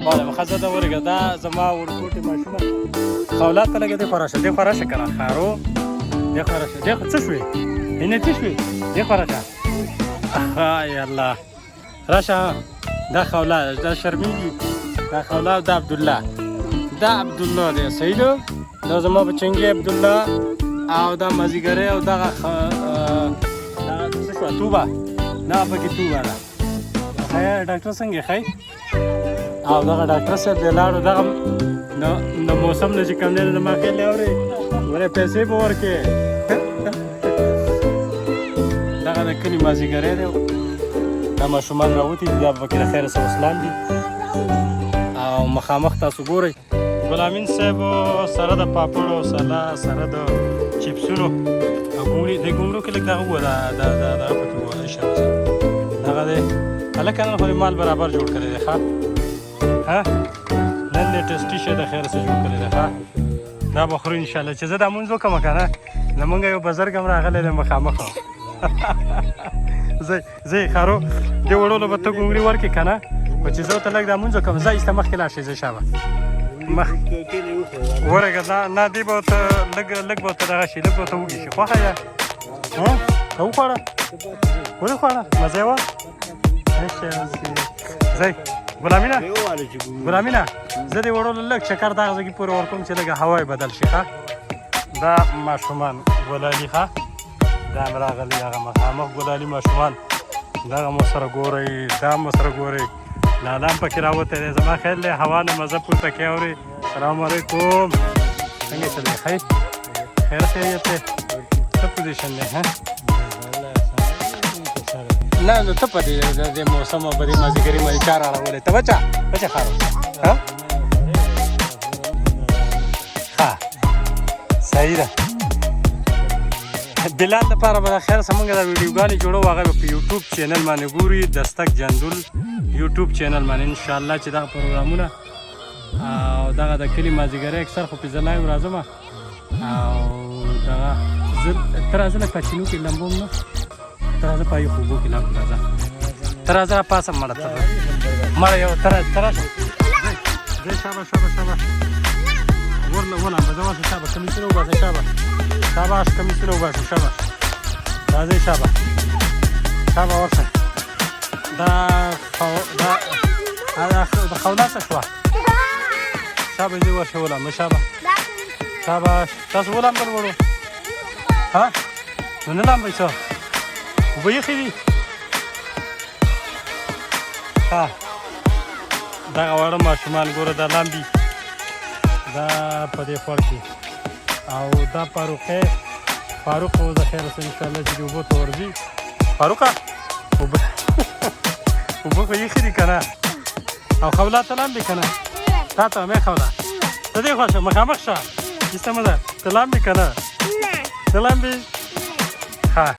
بالا خزه دا ورګه دا زما ورکوټي ماشومه خولات ته لګې دې خراشه دې خراشه کنه خارو دې خراشه دې څه شوې اینه څه شوې دې خراشه یا الله راشه دا خولات دا شرمېږي دا خولات دا عبدالله دی صحیح دا زما بچنګي عبدالله او دا مازیګری او دغه څه شوه توبه دا پکې توبه ده خیر ډاکټر څنګه ښی او دغه ډاکټر صاحب دی لاړو دغه د موسم نه چې کوم دی زما خیال دی اورې ورې پیسې به ورکړې دغه د کلي مازیګری دی دا ماشومان راوتي دي دا پکې د خیر سوسلان دي او مخامخ تاسو ګورئ ګل امین صاحب سره د پاپړو سره د چپسونو او د ګمرو کې لږ دغه ووه دغه پکې ووه اشاره دغه دی هلکه نن خو مال برابر جوړ کړی دی ښه نن دې ټسټي شی د خیر څه جوړ کړی دی ښه دا به خورو انشاءالله چې زه دا مونځ وکړم که نه زمونږ یو بزرګ هم راغلی دی مخامخ زه یې خارو دې وړولو به ته ګونګري ورکړې که نه خو چې زه ورته لږ دا مونځ وکړم ځه ایسته مخکې لاړ شئ زه شابه مخ ورګه دا نه دی به ورته لږ به ورته دغه شي لږ به ورته وږي شي خوښه یې ته وخوړه ولې خوړه مزه یې وه ځئ ګلامینه زه دې وړولو لږ چکر دغه ځګي پورې ورکوم چې لږه هوا یې بدل شي ښه دا ماشومان ګلالي ښه دا هم راغلي هغه مخامخ ګلالي ماشومان دغه مو سره ګورئ دا مو سره ګورئ لالا هم پکې راوتی دی زما خیال دی هوا نه مزه پورته کوي اورې سلام علیکم څنګه چل دی خیر خیریت دی څه پوزیشن دی نه نو ته په دې موسم او په دې مازدیګري باندې چا راړولې ته بچه خارو ښه صحیح ده بلال دپاره به د خیر زمونږ د ویډیوګانې جوړو هغه به په یوټیوب چینل باندې ګوري دستک جندول یوټیوب چینل باندې انشاءالله چې دغه پروګرامونه او دغه د کلي مازدیګري اکثر خو پې زه لایو راځم او دغه ته راځه لږ پچینو کې لمبوم نه ته راځه پایي خوبو کې لمب راځه ته راځه راپاسم مړه ته مړه یو ته راشه ځئ شاباش ولامبه زه ورشه شابه کمیسونه وباسئ شاباش کمیسونه وباسئ شاباش راځئ شابه ورشه دا خولاسه شوه شابه دې ورشه ولامبه شاباش تاسو ولامبل وړو نو نه لامبئ څه اوبه یخې دي دغه واړه ماشومان ګوره دا لامبي دا په دې خور کې او دا فاروق خو د خیر سره انشاءالله چې د اوبو ته ورځي فاروقه اوبه خو یخې دي که نه او خولا ته لامبې که نه تا ته مې خولا ته دې خوا شه مخامخ شه ایسته مه ده ته لامبې که نه ته لامبې